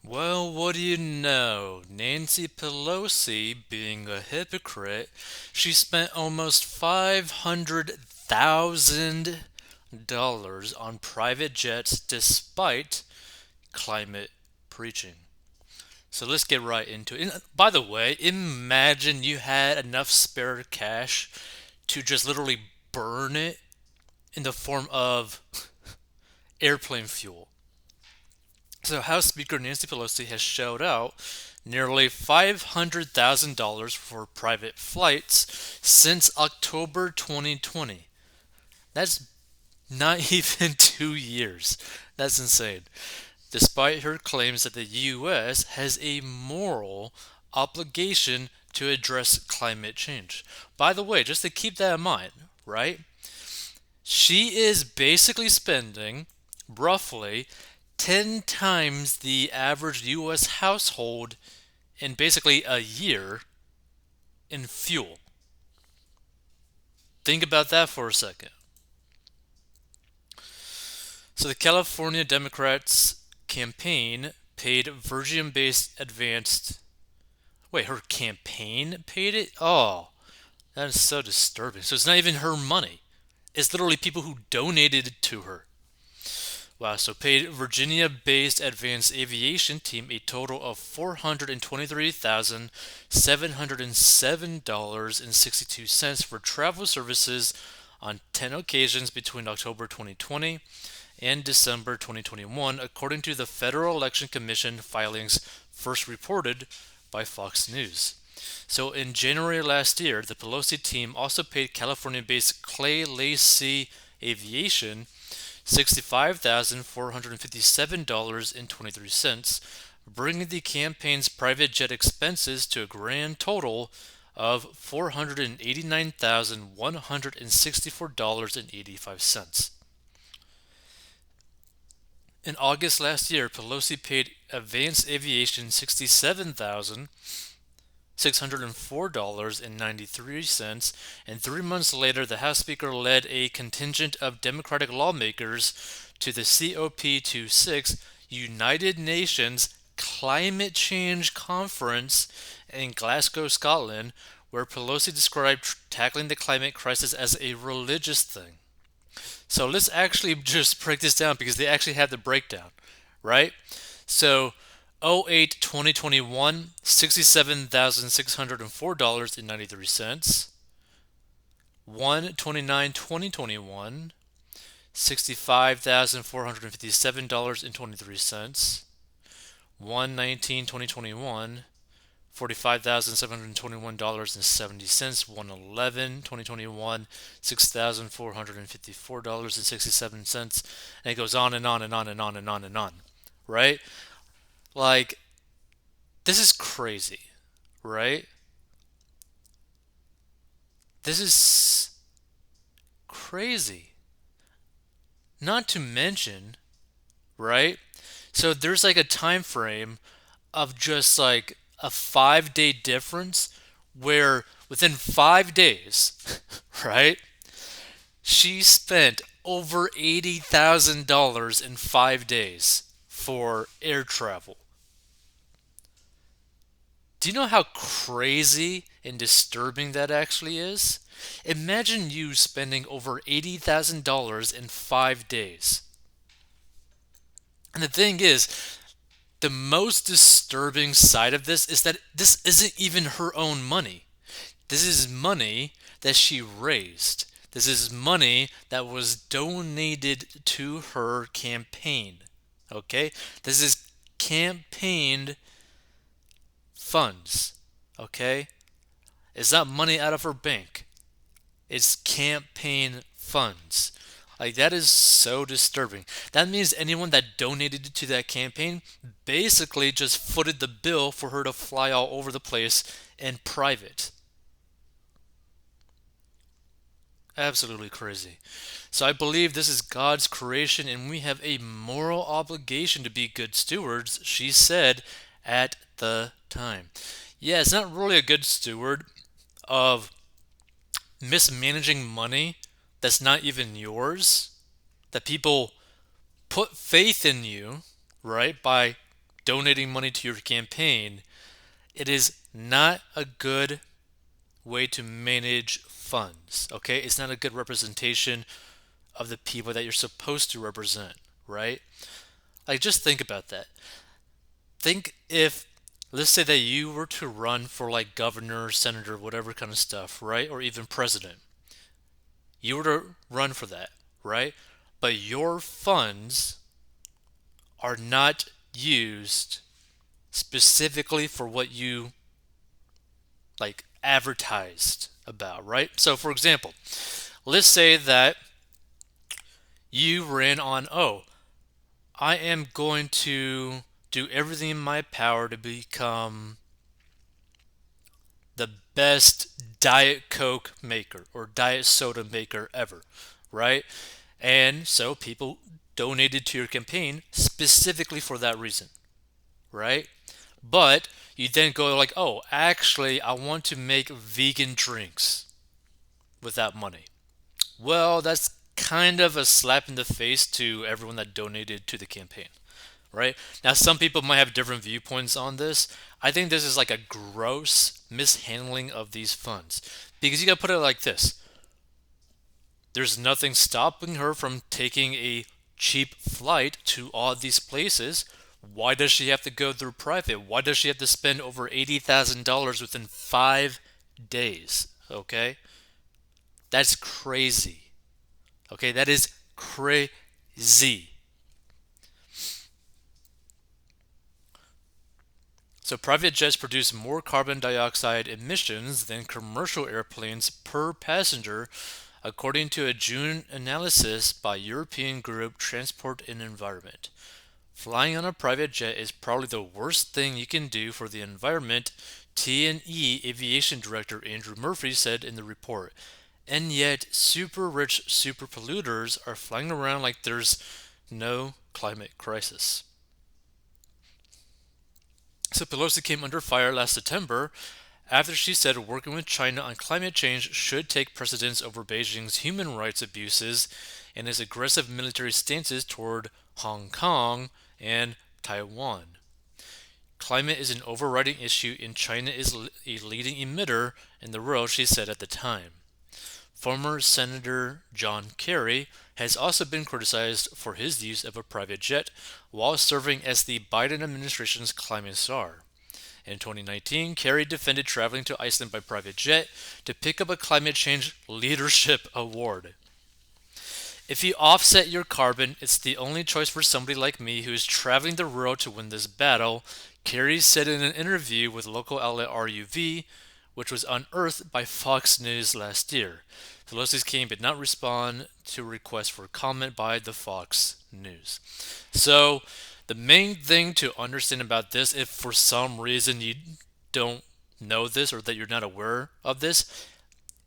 Well, what do you know? Nancy Pelosi, being a hypocrite, she spent almost $500,000 on private jets despite climate preaching. So let's get right into it. And by the way, imagine you had enough spare cash to just literally burn it in the form of airplane fuel. So House Speaker Nancy Pelosi has shelled out nearly $500,000 for private flights since October 2020. That's not even 2 years. That's insane. Despite her claims that the US has a moral obligation to address climate change. By the way, just to keep that in mind, right? She is basically spending roughly 10 times the average US household in basically a year in fuel. Think about that for a second. So the California Democrats campaign paid Virgin based advanced. Wait, her campaign paid it? Oh, that is so disturbing. So it's not even her money. It's literally people who donated it to her. Wow, so paid Virginia based advanced aviation team a total of $423,707.62 for travel services on 10 occasions between October 2020 and December 2021, according to the Federal Election Commission filings first reported by Fox News. So in January last year, the Pelosi team also paid California based Clay Lacy Aviation $65,457.23, bringing the campaign's private jet expenses to a grand total of $489,164.85. In August last year, Pelosi paid Advanced Aviation $67,604.93, and 3 months later, the House Speaker led a contingent of Democratic lawmakers to the COP26 United Nations Climate Change Conference in Glasgow, Scotland, where Pelosi described tackling the climate crisis as a religious thing. So let's actually just break this down because they actually have the breakdown, right? So 08 2021, $67,604.93. 129 2021, $65,457.23. 119 2021, $45,721.70. 111 2021, $6,454.67. And it goes on and on and on and on and on and on, right? Like, this is crazy, right? This is crazy. Not to mention, right? So there's like a time frame of just like a 5 day difference where within 5 days, right, she spent over $80,000 in 5 days for air travel. Do you know how crazy and disturbing that actually is? Imagine you spending over $80,000 in 5 days. And the thing is, the most disturbing side of this is that this isn't even her own money. This is money that she raised. This is money that was donated to her campaign. Okay? This is campaigned funds. Okay? It's not money out of her bank. It's campaign funds. Like, that is so disturbing. That means anyone that donated to that campaign basically just footed the bill for her to fly all over the place in private. Absolutely crazy. So I believe this is God's creation and we have a moral obligation to be good stewards, she said at the time. Yeah, it's not really a good steward of mismanaging money that's not even yours, that people put faith in you, right, by donating money to your campaign, it is not a good way to manage funds. Okay, it's not a good representation of the people that you're supposed to represent, right? Like, just think about that. Think if, let's say that you were to run for like governor, senator, whatever kind of stuff, right? Or even president. You were to run for that, right? But your funds are not used specifically for what you like advertised about, right? So, for example, let's say that you ran on, oh, I am going to do everything in my power to become the best Diet Coke maker or Diet Soda maker ever, right? And so people donated to your campaign specifically for that reason, right? But you then go like, oh, actually, I want to make vegan drinks with that money. Well, that's kind of a slap in the face to everyone that donated to the campaign, right? Now, some people might have different viewpoints on this. I think this is like a gross mishandling of these funds because you got to put it like this: there's nothing stopping her from taking a cheap flight to all these places. Why does she have to go through private? Why does she have to spend over $80,000 within 5 days? Okay? That's crazy. Okay? That is crazy. So, private jets produce more carbon dioxide emissions than commercial airplanes per passenger, according to a June analysis by European group Transport and Environment. Flying on a private jet is probably the worst thing you can do for the environment, T&E Aviation Director Andrew Murphy said in the report. And yet, super rich super polluters are flying around like there's no climate crisis. So Pelosi came under fire last September after she said working with China on climate change should take precedence over Beijing's human rights abuses and its aggressive military stances toward Hong Kong and Taiwan. Climate is an overriding issue and China is a leading emitter in the world, she said at the time. Former Senator John Kerry has also been criticized for his use of a private jet while serving as the Biden administration's climate czar. In 2019, Kerry defended traveling to Iceland by private jet to pick up a climate change leadership award. If you offset your carbon, it's the only choice for somebody like me who is traveling the world to win this battle, Kerry said in an interview with local outlet RUV, which was unearthed by Fox News last year. Pelosi's team did not respond to requests for comment by the Fox News. So, the main thing to understand about this, if for some reason you don't know this or that you're not aware of this,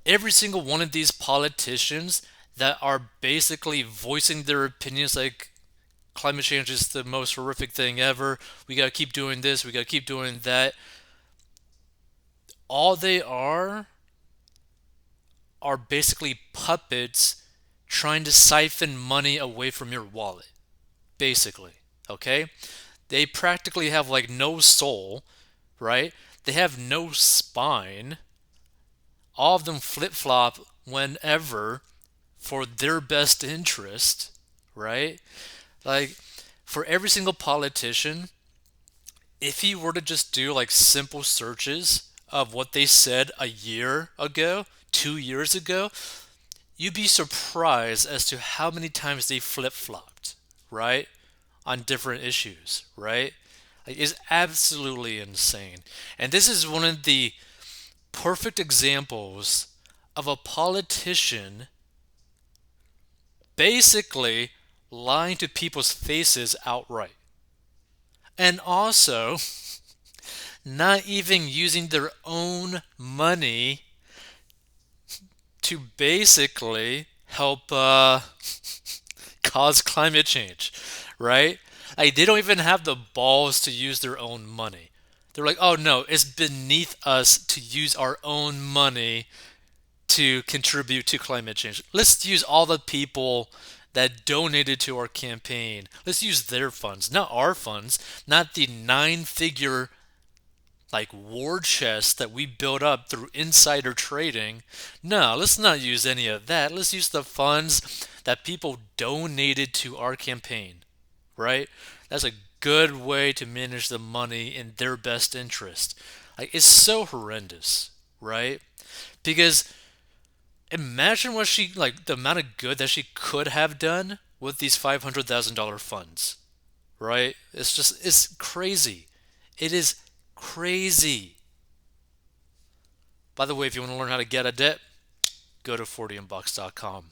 every single one of these politicians that are basically voicing their opinions like climate change is the most horrific thing ever, we gotta keep doing this, we gotta keep doing that, all they are basically puppets trying to siphon money away from your wallet. Basically. Okay? They practically have like no soul, right? They have no spine. All of them flip flop whenever for their best interest, right? Like, for every single politician, if you were to just do like simple searches of what they said a year ago, 2 years ago, you'd be surprised as to how many times they flip flopped, right? On different issues, right? Like, it's absolutely insane. And this is one of the perfect examples of a politician basically lying to people's faces outright. And also, not even using their own money to basically help cause climate change, right? Like, they don't even have the balls to use their own money. They're like, oh no, it's beneath us to use our own money to contribute to climate change. Let's use all the people that donated to our campaign. Let's use their funds, not our funds, not the nine-figure like war chest that we built up through insider trading. No, let's not use any of that. Let's use the funds that people donated to our campaign, right? That's a good way to manage the money in their best interest. Like, it's so horrendous, right? Because imagine what she, like, the amount of good that she could have done with these $500,000 funds, right? It's crazy. It is crazy. By the way, if you want to learn how to get a debt, go to 40inbox.com.